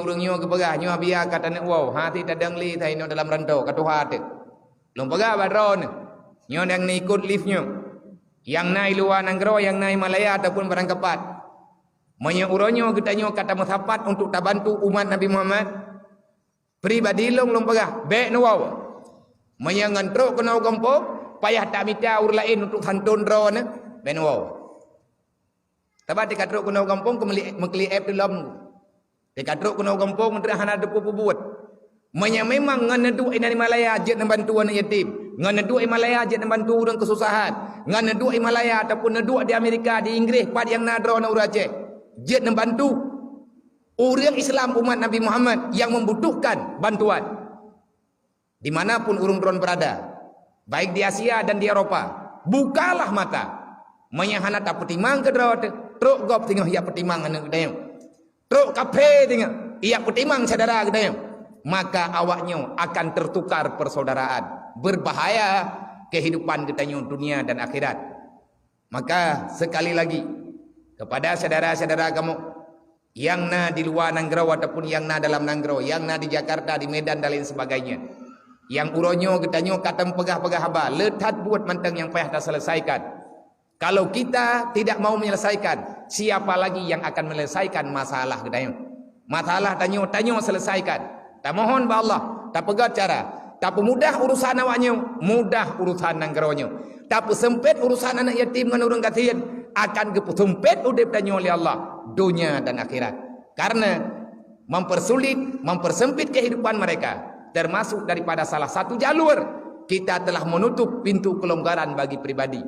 urungnya ke pegah nyo biar kata nak wow hati tadang li thai no dalam rantau katu hati lom pegah baron nyo dang ni ikut liftnya yang naik luar negara yang naik Malaya ataupun barang kepat manya uronyo kita nyo kata musapat untuk tabantu umat Nabi Muhammad pribadi lom pegah bek no wow manya ngantrok kena kampung payah tak minta ur lain untuk santun drone ben wow tabat dikatrok kena kampung mengkli app dalam dikatrok kena kampung menteri hana depu buat manya memang nganadu ina di Malaya jet membantu anak yatim nganadu di Malaya jet membantu orang kesusahan nganadu di Malaya ataupun nadu di Amerika di Inggris pad yang nadro na uraje jet membantu orang Islam umat Nabi Muhammad yang membutuhkan bantuan dimanapun urung drone berada baik di Asia dan di Eropa bukalah mata manya hana tak petimang ke drawat truk gop tengah ya petimang anak gedayang truk kafe tengah ia petimang saudara gedayang maka awaknya akan tertukar persaudaraan berbahaya kehidupan gedayang dunia dan akhirat maka sekali lagi kepada saudara-saudara kamu yang na di luar Nanggro ataupun yang na dalam Nanggro yang na di Jakarta di Medan dan lain sebagainya yang uronyo gedayang katam pegah-pegah haba letat buat manteng yang payah tak selesaikan. Kalau kita tidak mau menyelesaikan, siapa lagi yang akan menyelesaikan masalah gedayang? Masalah tanyo selesaikan. Tak mohon ba Allah, tak pegat cara. Tak mudah urusan awaknya, mudah urusan nanggaronyo. Tak sempit urusan anak yatim dengan orang kasihan, akan sempit udip tanyo oleh Allah, dunia dan akhirat. Karena mempersulit, mempersempit kehidupan mereka, termasuk daripada salah satu jalur kita telah menutup pintu kelonggaran bagi pribadi.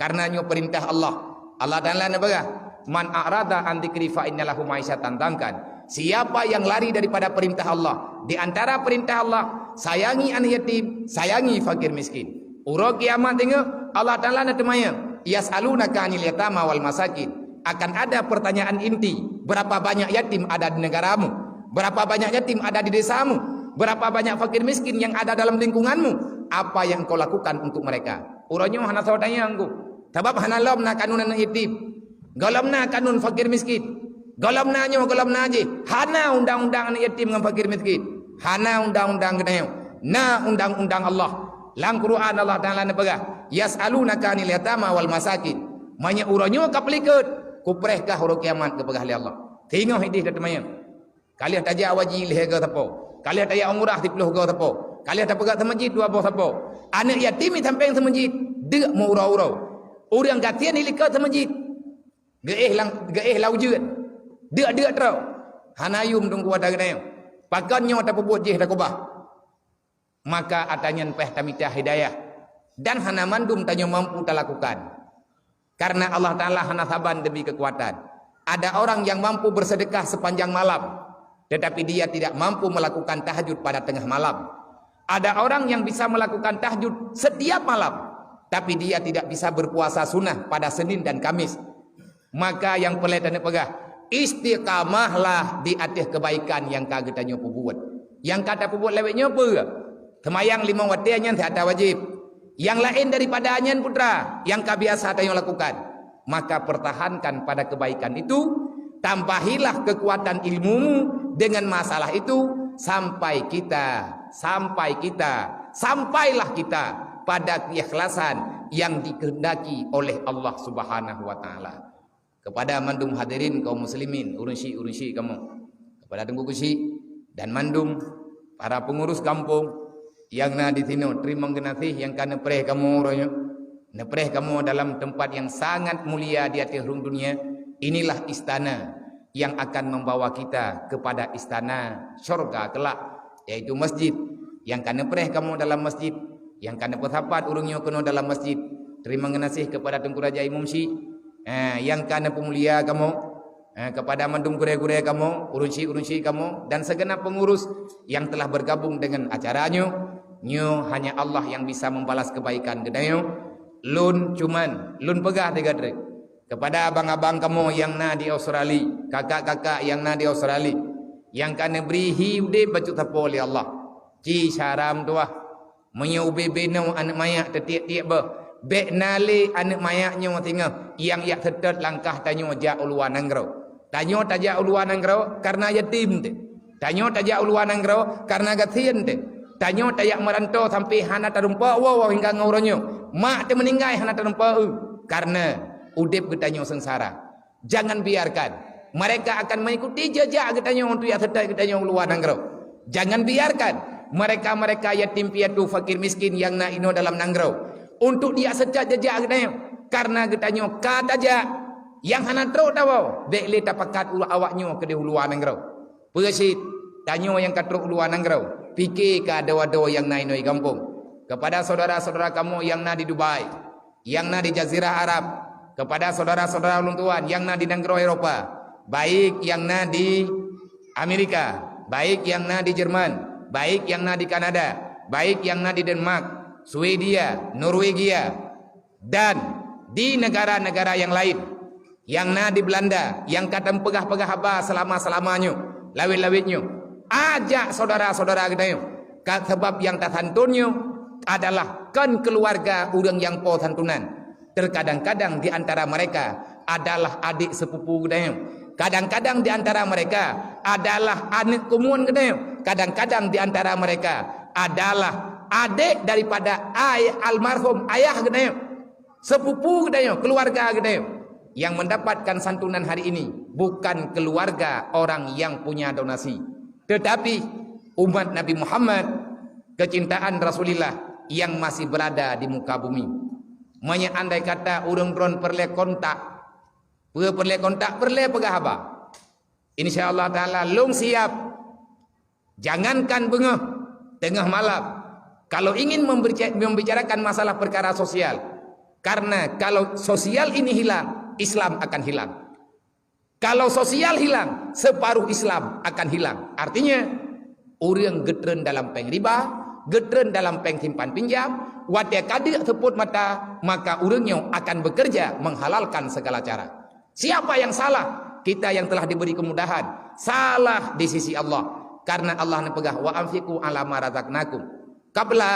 Karenanya perintah Allah Ta'ala nabaga man a'rada an dzikri fa innalahu ma'isyatan dangkan siapa yang lari daripada perintah Allah di antara perintah Allah sayangi anak yatim sayangi fakir miskin uro kiamat tengok Allah Ta'ala natemaya yas'alunaka 'anil yatama wal masakin akan ada pertanyaan inti berapa banyak yatim ada di negaramu berapa banyak yatim ada di desamu berapa banyak fakir miskin yang ada dalam lingkunganmu apa yang kau lakukan untuk mereka uronyo hana saudanya angku sebab hana lom na kanun anak yatim golom na kanun fakir miskin golom na nyo golom na je hana undang-undang anak yatim dengan fakir miskin hana undang-undang gedayo na undang-undang Allah lang Quran Allah Ta'ala nebagah yas'alunaka 'anil yatama wal masakin manya uronyo kaplikut kuprehkah huru kiamat kebagah li Allah tengok hidih datamaya kalian tajak waji leh ga tapo kalian tajak umrah 10 ga tapo kalian tak pegat masjid 2 boh tapo anak yatim sampeng masjid deuk mau urau-urau orang gatian ilika ke masjid geeh laujud deuk terau hanayum tunggu ada gedayang pakannya tak buat jeh tak ubah maka atanyan peh tamita hidayah dan hana mandum tanya mampu tak lakukan karena Allah Ta'ala hana saban demi kekuatan ada orang yang mampu bersedekah sepanjang malam tetapi dia tidak mampu melakukan tahajud pada tengah malam ada orang yang bisa melakukan tahajud setiap malam tapi dia tidak bisa berpuasa sunnah pada Senin dan Kamis maka yang pelet dan pegah istiqamahlah di atas kebaikan yang kagetannya buat yang kata buat lewetnya apa semayang 5 waktu anyan tiada wajib yang lain daripada anyan putra yang kabiasa yang lakukan maka pertahankan pada kebaikan itu tambahilah kekuatan ilmumu dengan masalah itu sampailah kita pada keikhlasan yang dikehendaki oleh Allah Subhanahu wa Ta'ala. Kepada mandum hadirin kaum muslimin urunsi kamu kepada tengku kusi dan mandum para pengurus kampung yang na di sini terima kasih yang kana preh kamu royo nepreh kamu dalam tempat yang sangat mulia di atas rung dunia inilah istana yang akan membawa kita kepada istana syurga kelak yaitu masjid yang kana preh kamu dalam masjid yang kana pethapat urungnya kena dalam masjid terima kasih kepada Tengku Raja Imam Syih yang kana pemulia kamu kepada mandum gure-gure kamu urunsi kamu dan segenap pengurus yang telah bergabung dengan acaranya nyo hanya Allah yang bisa membalas kebaikan gedayo lun pegah tiga trek kepada abang-abang kamu yang na di Australia kakak-kakak yang na di Australia yang kana beri hidup bacu tapo oleh Allah ci syaram tuah menyubi beno anak mayak tiap-tiap bek nali anak mayaknya tinggal yang yak tetet langkah tanyo ja uluan nanggro tanyo tajak uluan nanggro karena yatim Tanyo tajak uluan anggro karena gatien te. Tanyo tajak merantau sampai hana terumpa wow hingga ngauronyo. Mak te meninggai hana terumpa karena udip getanyo sengsara. Jangan biarkan mereka akan mengikuti jejak getanyo untuk ya sedai getanyo uluan anggro. Jangan biarkan mereka-mereka yatim piatu fakir miskin yang na ino dalam nanggro untuk dia sejak jejak getanyo karena getanyo kataja yang hana tro tawo bekle tapakat ulu awaknyo ke di uluan nanggro. Persit tanyo yang katruk uluan nanggro fikir ke ada-ada yang na ino di kampung. Kepada saudara-saudara kamu yang na di Dubai, yang na di Jazirah Arab, kepada saudara-saudara ulun tuan yang na di nanggro Eropa, baik yang na di Amerika, baik yang na di Jerman, baik yang na di Kanada, baik yang na di Denmark, Swedia, Norwegia, dan di negara-negara yang lain, yang na di Belanda, yang kata pegah-pegah haba selama-selamanya, lawit-lawitnya, ajak saudara-saudara kita yuk, sebab yang tak santunnya adalah kan keluarga orang yang po santunan. Terkadang-kadang di antara mereka adalah adik sepupu kita yuk. Kadang-kadang di antara mereka adalah anak kumuan kita. Kadang-kadang di antara mereka adalah adik daripada almarhum ayah kita. Sepupu kita, keluarga kita. Yang mendapatkan santunan hari ini bukan keluarga orang yang punya donasi, tetapi umat Nabi Muhammad, kecintaan Rasulullah yang masih berada di muka bumi. Manya andai kata urang dron perle kontak perle pegah haba. InsyaAllah ta'ala long siap. Jangankan bengah tengah malam kalau ingin membicarakan masalah perkara sosial. Karena kalau sosial ini hilang, Islam akan hilang. Kalau sosial hilang, separuh Islam akan hilang. Artinya orang getren dalam peng riba, getren dalam peng simpan pinjam, wadah kadir seput mata, maka orangnya akan bekerja menghalalkan segala cara. Siapa yang salah? Kita yang telah diberi kemudahan. Salah di sisi Allah. Karena Allah nepegah wa anfiqu ala ma razaqnakum. Qabla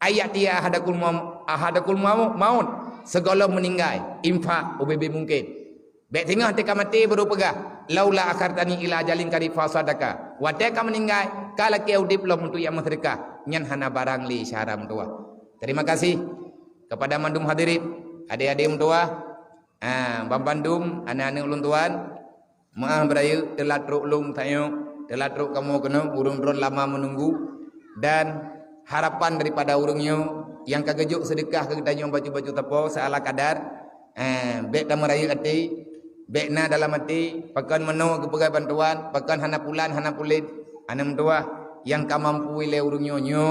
ayat dia ahadakul maut segala meninggal infak UBB mungkin. Baik tengah teka mati baru pegah. Laula akhartani ila ajalin qarib fa sadaka. Wa teka meninggal kala ke udip lo untuk yang sedekah nyan hana barang li syaram tua. Terima kasih kepada mandum hadirin, adik-adik tua. Bang Bandung, anak-anak ulun tuan, maaf berayu telah truk lung tayo, telah truk kamu kena urung dron lama menunggu dan harapan daripada urungnya yang kagejuk sedekah ke kita baju-baju tepo seala kadar, bek ta merayu ati, bek na dalam hati, pakan meno ke pegai bantuan, pakan hana pulan hana pulit, anak tua yang kamampu ile urungnya nyo,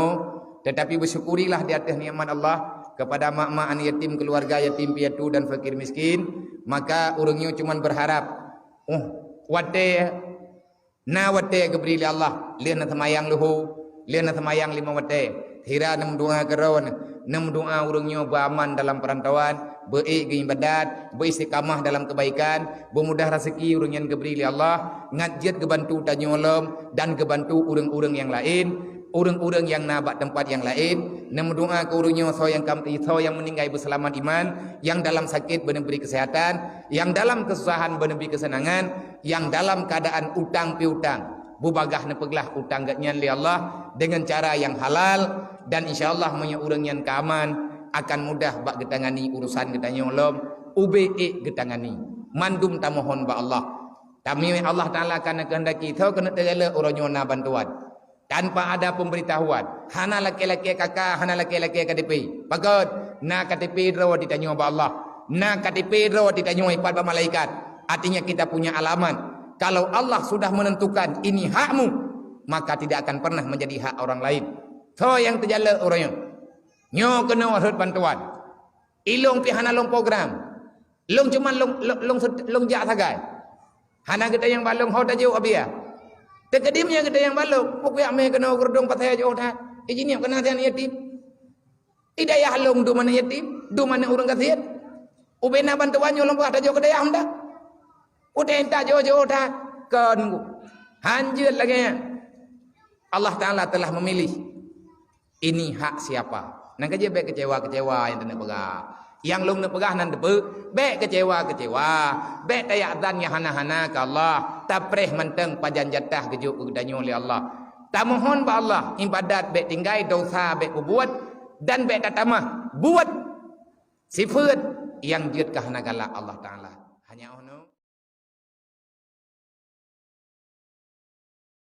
tetapi bersyukurilah di atas nikmat Allah. Kepada mak-mak anak yatim, keluarga yatim piatu dan fakir miskin, maka urangnya cuma berharap wate geberi li Allah lian semayang luhu lian semayang 5 wate hira nam doa keron nam doa urangnya beraman dalam perantauan, baik ibadat, beristiqamah dalam kebaikan, bermudah rezeki urang yang geberi li Allah, ngajit kebantu tanyolom dan kebantu urang-urang yang lain, urang-urang yang nabak tempat yang lain, nam doa ke urangnya so yang meninggal berselamat iman, yang dalam sakit beri kesehatan, yang dalam kesusahan beri kesenangan, yang dalam keadaan utang piutang, bubagah nepeglah utang gatnya li Allah dengan cara yang halal, dan insyaallah punya urang yang keaman akan mudah bak getangani urusan getanya ulum UBE getangani mandum tamohon ba Allah kami Allah Taala kana kehendaki tau kena terela urangnya na bantuan tanpa ada pemberitahuan. Hana laki-laki kakak, hana laki-laki KTP. Bagot, na KTP draw ditanya ba Allah. Na KTP draw ditanya ipat ba malaikat. Artinya kita punya alamat. Kalau Allah sudah menentukan ini hakmu, maka tidak akan pernah menjadi hak orang lain. So yang terjala orangnya. Nyo kena urut bantuan. Ilong pi hana long program. Long cuma long jak sagai. Hana kita yang balong hau tajuk abia. Terkedimnya kita yang balok, pokok ame kena gerdong patai aja dah. Ijini kena tian yatim. Idayah long du mana yatim, du mana urang kasihan. Ubena bantuan nyolong pada jo kedaya anda. Udah enta jo dah kan. Hanjut lagi. Allah Taala telah memilih. Ini hak siapa? Nang kaje baik kecewa yang tena pegah. Yang lung nak perah nan depe, bek kecewa. Bek tayak dan ya hana-hana ke Allah. Tapreh menteng pajan jatah kejuk danyo oleh Allah. Tak mohon ba Allah ibadat bek tinggai dosa bek buat dan bek tatamah buat sifat yang diut kahana galak Allah Taala. Hanya ono